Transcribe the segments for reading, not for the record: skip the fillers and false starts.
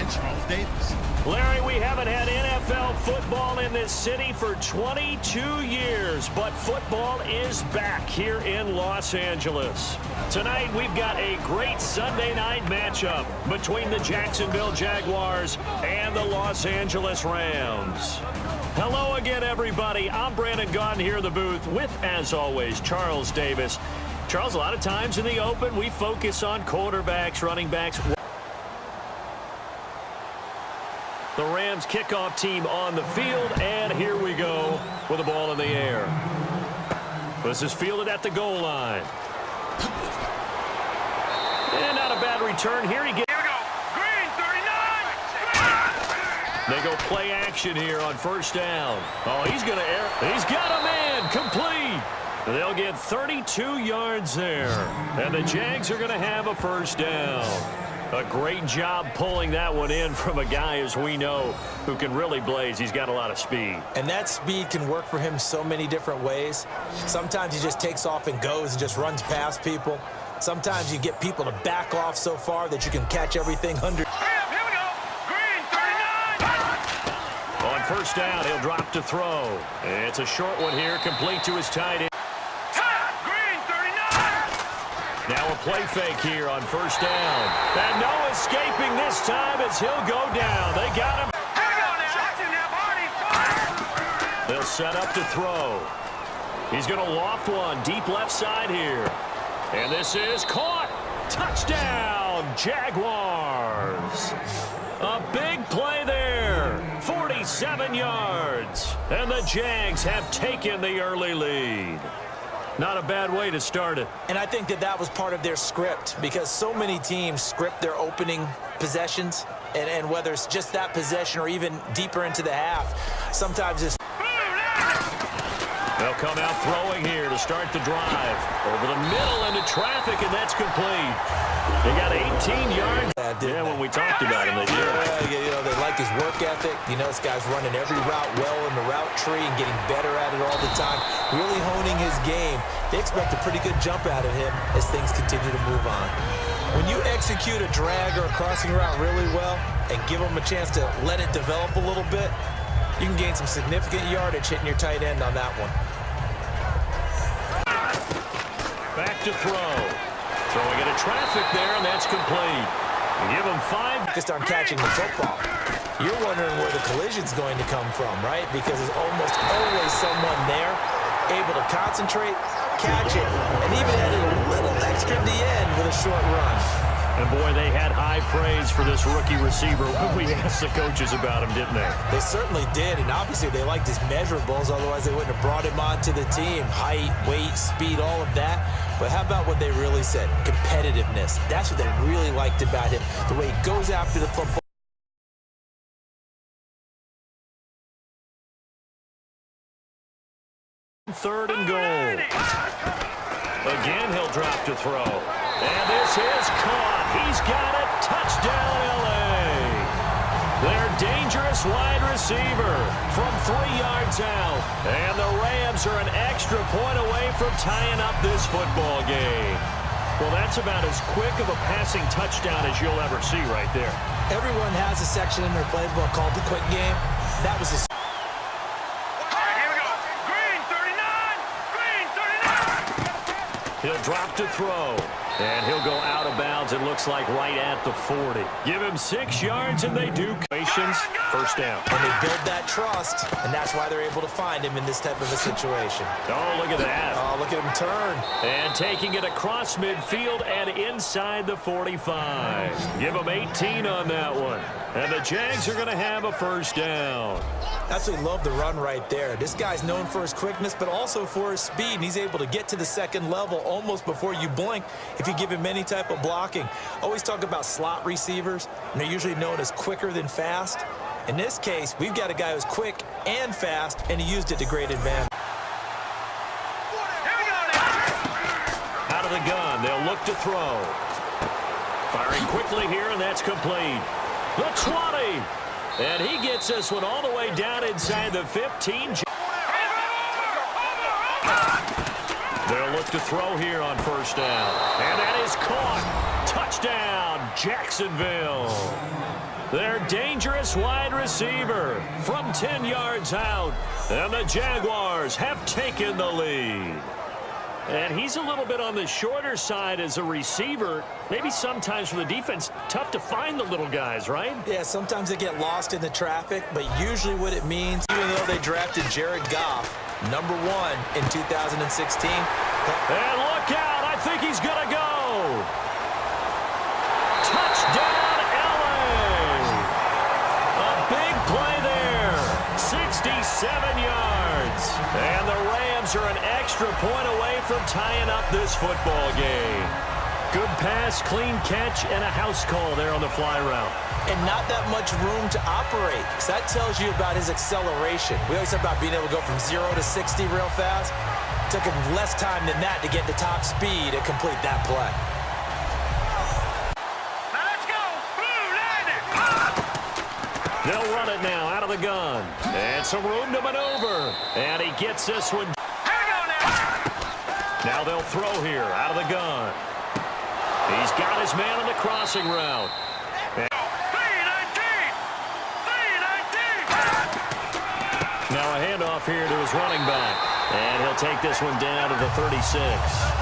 and Charles Davis. Larry, we haven't had NFL football in this city for 22 years, but football is back here in Los Angeles. Tonight, we've got a great Sunday night matchup between the Jacksonville Jaguars and the Los Angeles Rams. Hello again, everybody. I'm Brandon Gaudin here in the booth with, as always, Charles Davis. Charles, a lot of times in the open, we focus on quarterbacks, running backs. The Rams kickoff team on the field, and here we go with the ball in the air. This is fielded at the goal line. And not a bad return here. Here we go. Green, 39. They go play action here on first down. Oh, he's going to air. He's got a man. Complete. They'll get 32 yards there. And the Jags are going to have a first down. A great job pulling that one in from a guy, as we know, who can really blaze. He's got a lot of speed. And that speed can work for him so many different ways. Sometimes he just takes off and goes and just runs past people. Sometimes you get people to back off so far that you can catch everything under. Here we go. Green, 39. On first down, he'll drop to throw. It's a short one here, complete to his tight end. Now a play fake here on first down. And no escaping this time as he'll go down. They got him. They'll set up to throw. He's going to loft one deep left side here. And this is caught. Touchdown, Jaguars. A big play there. 47 yards. And the Jags have taken the early lead. Not a bad way to start it. And I think that was part of their script, because so many teams script their opening possessions, and whether it's just that possession or even deeper into the half, sometimes it's... They'll come out throwing here to start the drive. Over the middle into traffic, and that's complete. They got 18 yards. Yeah, when we talked about him, they did. You know, they like his work ethic. You know, this guy's running every route well in the route tree and getting better at it all the time, really honing his game. They expect a pretty good jump out of him as things continue to move on. When you execute a drag or a crossing route really well and give them a chance to let it develop a little bit, you can gain some significant yardage hitting your tight end on that one. Back to throw. Throwing into traffic there, and that's complete. Give him 5. Focused on catching the football. You're wondering where the collision's going to come from, right? Because there's almost always someone there able to concentrate, catch it, and even added a little extra at the end with a short run. And, boy, they had high praise for this rookie receiver when we asked the coaches about him, didn't they? They certainly did, and obviously they liked his measurables. Otherwise, they wouldn't have brought him onto the team. Height, weight, speed, all of that. But how about what they really said? Competitiveness. That's what they really liked about him. The way he goes after the football. Third and goal. Again, he'll drop to throw. And this is caught. He's got it. Touchdown, L.A. Their dangerous wide receiver from 3 yards out. And the Rams are an extra point away from tying up this football game. Well, that's about as quick of a passing touchdown as you'll ever see right there. Everyone has a section in their playbook called the quick game. That was a... He'll drop to throw, and he'll go out of bounds, it looks like right at the 40. Give him 6 yards, and they do. First down. And they build that trust, and that's why they're able to find him in this type of a situation. Oh, look at that. Oh, look at him turn. And taking it across midfield and inside the 45. Give him 18 on that one. And the Jags are going to have a first down. Absolutely love the run right there. This guy's known for his quickness, but also for his speed. And he's able to get to the second level almost before you blink if you give him any type of blocking. Always talk about slot receivers, and they're usually known as quicker than fast. In this case, we've got a guy who's quick and fast, and he used it to great advantage. Out of the gun, they'll look to throw. Firing quickly here, and that's complete. The 20. And he gets this one all the way down inside the 15. They'll look to throw here on first down. And that is caught. Touchdown, Jacksonville. Their dangerous wide receiver from 10 yards out. And the Jaguars have taken the lead. And he's a little bit on the shorter side as a receiver. Maybe sometimes for the defense, tough to find the little guys, right? Yeah, sometimes they get lost in the traffic, but usually what it means, even though they drafted Jared Goff, #1 in 2016. And look out, I think he's going to go. Touchdown, LA. A big play there, 67 yards. And the Rams are an extra point away from tying up this football game. Good pass, clean catch, and a house call there on the fly route. And not that much room to operate. So that tells you about his acceleration. We always talk about being able to go from 0 to 60 real fast. It took him less time than that to get the top speed and complete that play. Now let's go. Blue line. They'll run it now out of the gun. And some room to maneuver. And he gets this one. Hang on now. Now they'll throw here out of the gun. He's got his man on the crossing route. 319. 319. Now a handoff here to his running back. And he'll take this one down to the 36.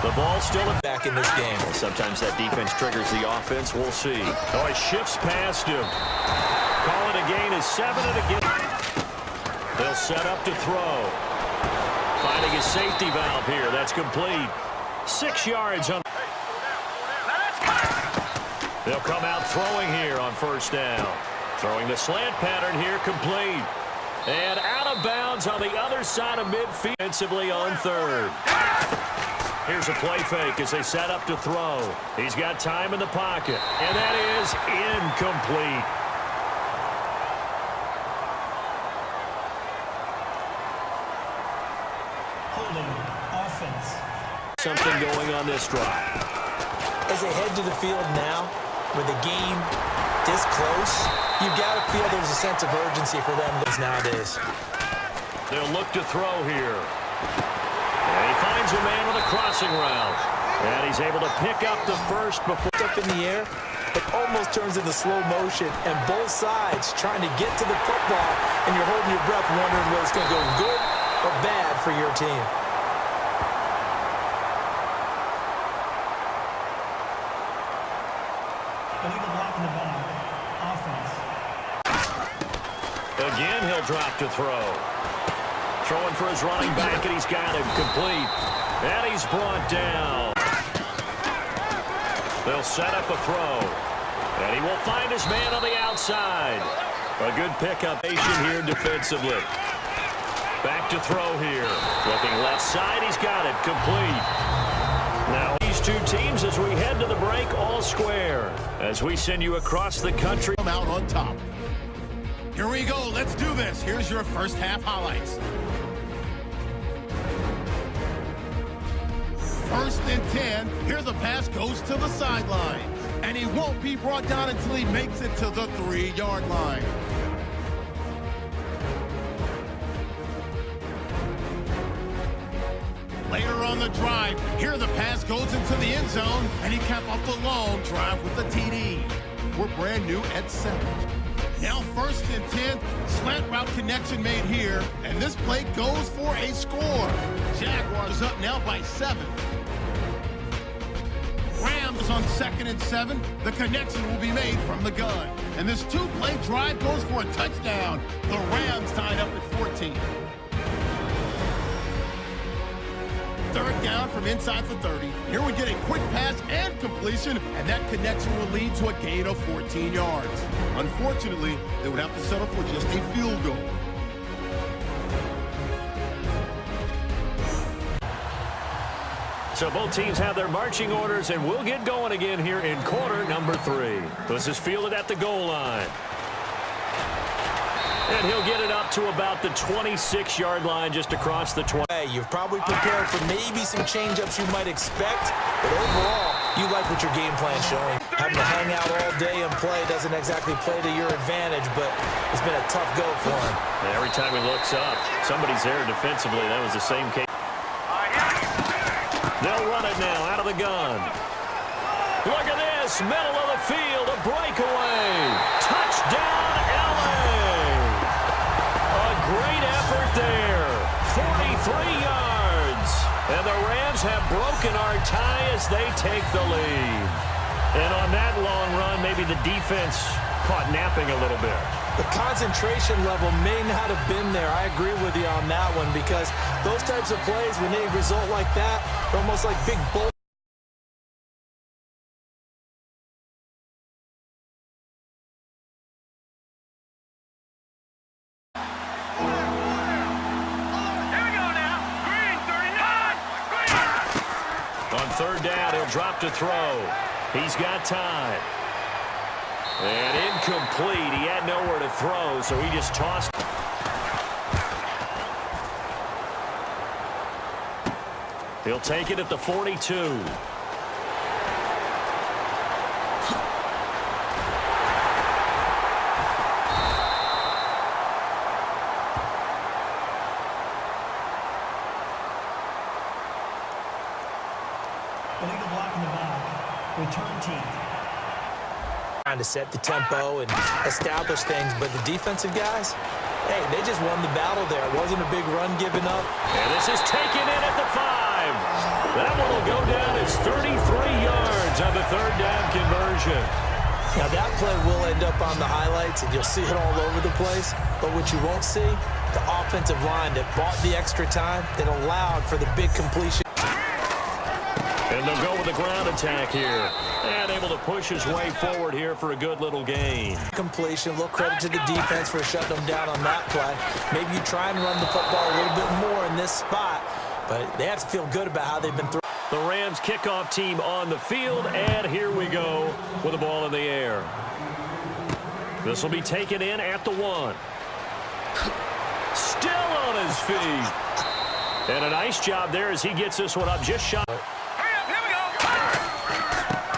The ball still Back in this game. Sometimes that defense triggers the offense. We'll see. Oh, he shifts past him. Call it a gain is 7 and again. They'll set up to throw. Finding his safety valve here. That's complete. 6 yards on. They'll come out throwing here on first down. Throwing the slant pattern here, complete. And out of bounds on the other side of midfield. Defensively on third. Here's a play fake as they set up to throw. He's got time in the pocket. And that is incomplete. Holding offense. Something going on this drive. As they head to the field now, with the game this close, you've got to feel there's a sense of urgency for them nowadays. They'll look to throw here. And he finds a man on the crossing route. And he's able to pick up the first before. Up in the air, it almost turns into slow motion, and both sides trying to get to the football, and you're holding your breath wondering whether it's going to go good or bad for your team. Illegal block in the back. Offense. Again, he'll drop to throw. Throwing for his running back, and he's got him complete. And he's brought down. They'll set up a throw. And he will find his man on the outside. A good pickup here defensively. Back to throw here. Looking left side, he's got it complete. Now these two teams as we head to the break all square. As we send you across the country. Come out on top. Here we go. Let's do this. Here's your first half highlights. First and 10. Here the pass goes to the sideline. And he won't be brought down until he makes it to the 3-yard line. Later on the drive, here the pass goes into the end zone, and he capped off the long drive with the TD. We're brand new at 7. Now first and 10, slant route connection made here, and this play goes for a score. Jaguars up now by 7. Rams on 2nd and 7. The connection will be made from the gun. And this 2-play drive goes for a touchdown. The Rams tied up at 14. Third down from inside the 30. Here we get a quick pass and completion, and that connection will lead to a gain of 14 yards. Unfortunately, they would have to settle for just a field goal. So both teams have their marching orders, and we'll get going again here in quarter number 3. This is fielded at the goal line. And he'll get it up to about the 26-yard line just across the 20. Hey, you've probably prepared for maybe some change-ups you might expect, but overall, you like what your game plan's showing. Having to hang out all day and play doesn't exactly play to your advantage, but it's been a tough go for him. And every time he looks up, somebody's there defensively. That was the same case. They'll run it now out of the gun. Look at this, middle of the field, a breakaway. Touchdown. broken our tie as they take the lead. And on that long run, maybe the defense caught napping a little bit. The concentration level may not have been there. I agree with you on that one because those types of plays, when they result like that, they're almost like big bull. Here we go now. Green, 39. Green. On third down, he'll drop to throw. He's got time. And incomplete. He had nowhere to throw, so he just tossed. He'll take it at the 42. Illegal block in the back. Return team. Trying to set the tempo and establish things, but the defensive guys, hey, they just won the battle there. It wasn't a big run given up. And this is taken in at the 5. That one will go down as 33 yards on the third down conversion. Now that play will end up on the highlights, and you'll see it all over the place. But what you won't see, the offensive line that bought the extra time, that allowed for the big completion. And they'll go with the ground attack here. And able to push his way forward here for a good little gain. Completion, a little credit to the defense for shutting them down on that play. Maybe you try and run the football a little bit more in this spot, but they have to feel good about how they've been through. The Rams kickoff team on the field, and here we go with the ball in the air. This will be taken in at the 1. Still on his feet. And a nice job there as he gets this one up just shy.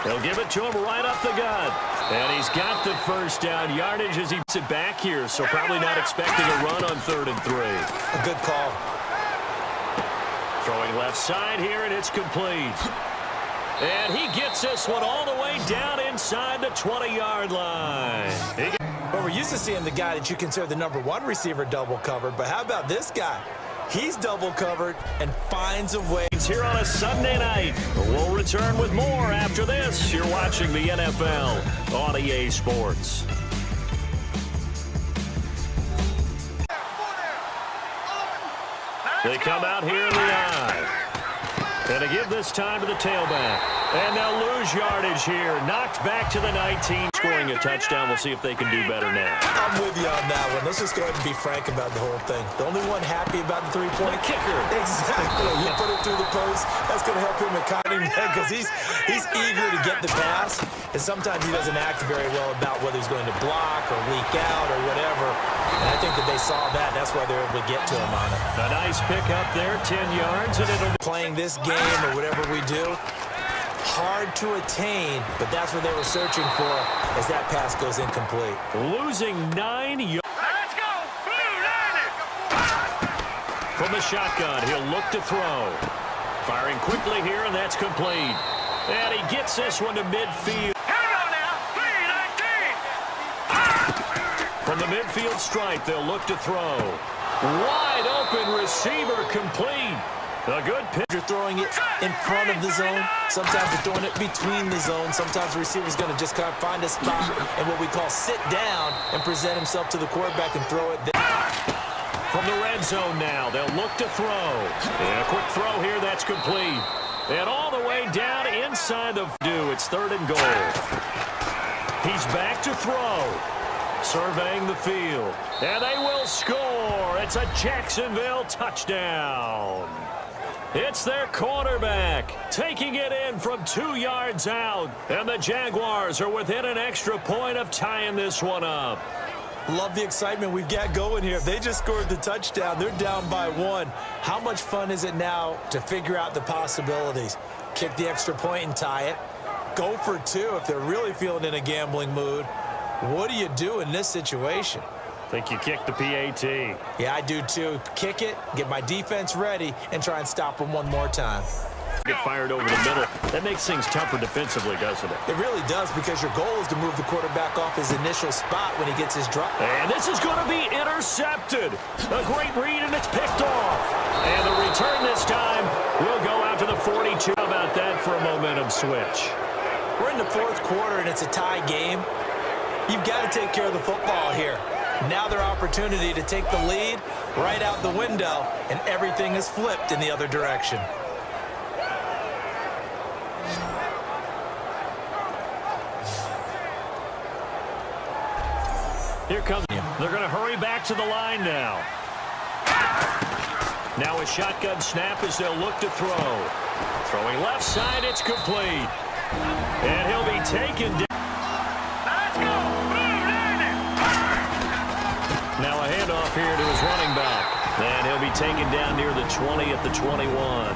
They'll give it to him right up the gut. And he's got the first down yardage as he puts it back here, so probably not expecting a run on 3rd and 3. A good call. Throwing left side here, and it's complete. And he gets this one all the way down inside the 20-yard line. Well, we're used to seeing the guy that you consider the #1 receiver double covered, but how about this guy? He's double covered and finds a way. He's here on a Sunday night. We'll return with more after this. You're watching the NFL on EA Sports. They come out here in the eye. And to give this time to the tailback. And they'll lose yardage here. Knocked back to the 19. Scoring a touchdown. We'll see if they can do better now. I'm with you on that one. Let's just go ahead and be frank about the whole thing. The only one happy about the three-point kicker. Exactly. You put it through the post. That's going to help him economy because he's eager to get the pass. And sometimes he doesn't act very well about whether he's going to block or leak out or whatever. And I think that they saw that. That's why they're able to get to him on it. A nice pickup there, 10 yards, and it'll be playing this game or whatever we do. Hard to attain, but that's what they were searching for as that pass goes incomplete. losing 9 yards. Let's go. Blue Lightning. From the shotgun, he'll look to throw. Firing quickly here, and that's complete. And he gets this one to midfield. Here we go now. 319. From the midfield stripe, they'll look to throw. Wide open receiver complete. A good pitch. You're throwing it in front of the zone. Sometimes you're throwing it between the zone. Sometimes the receiver's going to just kind of find a spot and what we call sit down and present himself to the quarterback and throw it down. From the red zone now, they'll look to throw. And a quick throw here, that's complete. And all the way down inside the do. It's 3rd and goal. He's back to throw. Surveying the field. And they will score. It's a Jacksonville touchdown. It's their quarterback taking it in from 2 yards out. And the Jaguars are within an extra point of tying this one up. Love the excitement we've got going here. If they just scored the touchdown, they're down by 1. How much fun is it now to figure out the possibilities? Kick the extra point and tie it. Go for 2 if they're really feeling in a gambling mood. What do you do in this situation? Think you kick the PAT. Yeah, I do too. Kick it, get my defense ready, and try and stop them one more time. Get fired over the middle. That makes things tougher defensively, doesn't it? It really does, because your goal is to move the quarterback off his initial spot when he gets his drop. And this is going to be intercepted. A great read, and it's picked off. And the return this time will go out out to the 42. How about that for a momentum switch? We're in the fourth quarter, and it's a tie game. You've got to take care of the football here. Now their opportunity to take the lead right out the window, and everything is flipped in the other direction. Here comes. They're going to hurry back to the line now. Now a shotgun snap as they'll look to throw. Throwing left side, it's complete. And he'll be taken down. Let's go. Now a handoff here to his running back. And he'll be taken down near the 20 at the 21.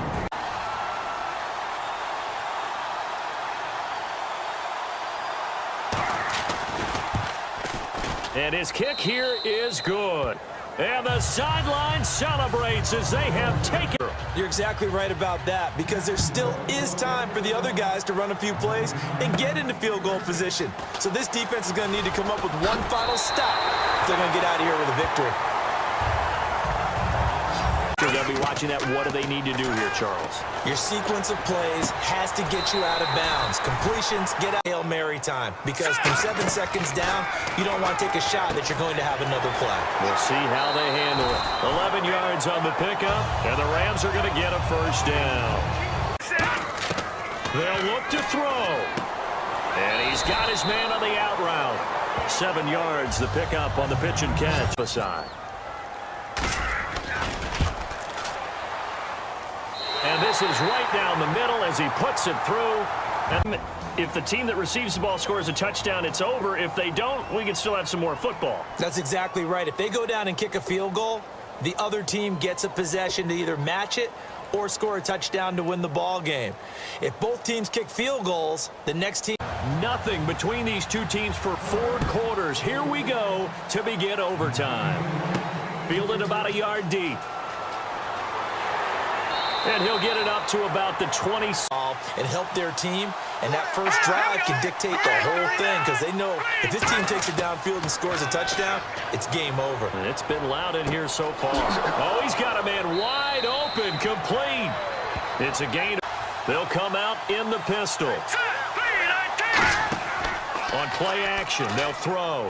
And his kick here is good. And the sideline celebrates as they have taken. You're exactly right about that, because there still is time for the other guys to run a few plays and get into field goal position. So this defense is going to need to come up with one final stop if they're going to get out of here with a victory. They'll be watching that. What do they need to do here, Charles? Your sequence of plays has to get you out of bounds. Completions, get out Hail Mary time, because from 7 seconds down, you don't want to take a shot that you're going to have another play. We'll see how they handle it. 11 yards on the pickup, and the Rams are going to get a first down. They'll look to throw. And he's got his man on the out route. 7 yards, the pickup on the pitch and catch. Aside. And this is right down the middle as he puts it through. And if the team that receives the ball scores a touchdown, it's over. If they don't, we can still have some more football. That's exactly right. If they go down and kick a field goal, the other team gets a possession to either match it or score a touchdown to win the ball game. If both teams kick field goals, the next team... Nothing between these two teams for 4 quarters. Here we go to begin overtime. Fielded about a yard deep. And he'll get it up to about the 20. And help their team. And that first drive can dictate the whole thing, because they know if this team takes it downfield and scores a touchdown, it's game over. And it's been loud in here so far. Oh, he's got a man wide open, complete. It's a gain. They'll come out in the pistol. On play action, they'll throw.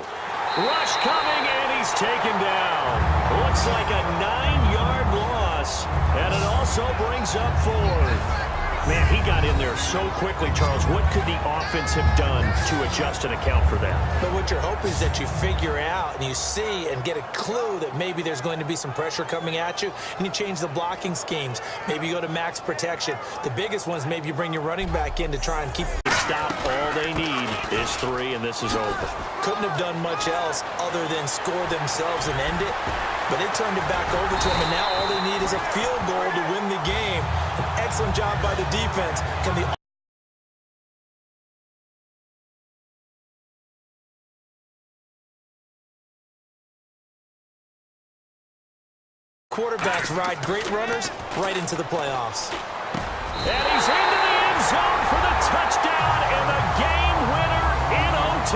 Rush coming, and he's taken down. Looks like a 9-yard loss, and it also brings up 4th. Man, he got in there so quickly, Charles. What could the offense have done to adjust and account for that? But what you're hoping is that you figure out and you see and get a clue that maybe there's going to be some pressure coming at you, and you change the blocking schemes. Maybe you go to max protection. The biggest one is maybe you bring your running back in to try and keep... Stop. All they need is 3, and this is over. Couldn't have done much else other than score themselves and end it. But they turned it back over to them, and now all they need is a field goal to win the game. An excellent job by the defense. Can the quarterbacks ride great runners right into the playoffs? And he's into the end zone for the touchdown and the game winner in OT.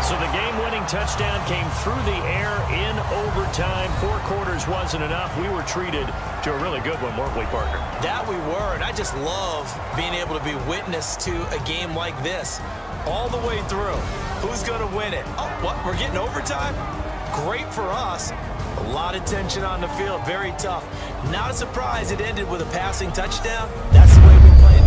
So the game-winning touchdown came through the air in overtime. 4 quarters wasn't enough. We were treated to a really good one, weren't we, partner? That we were, and I just love being able to be witness to a game like this all the way through. Who's going to win it? Oh, what? We're getting overtime? Great for us. A lot of tension on the field. Very tough. Not a surprise it ended with a passing touchdown. That's the way we play it.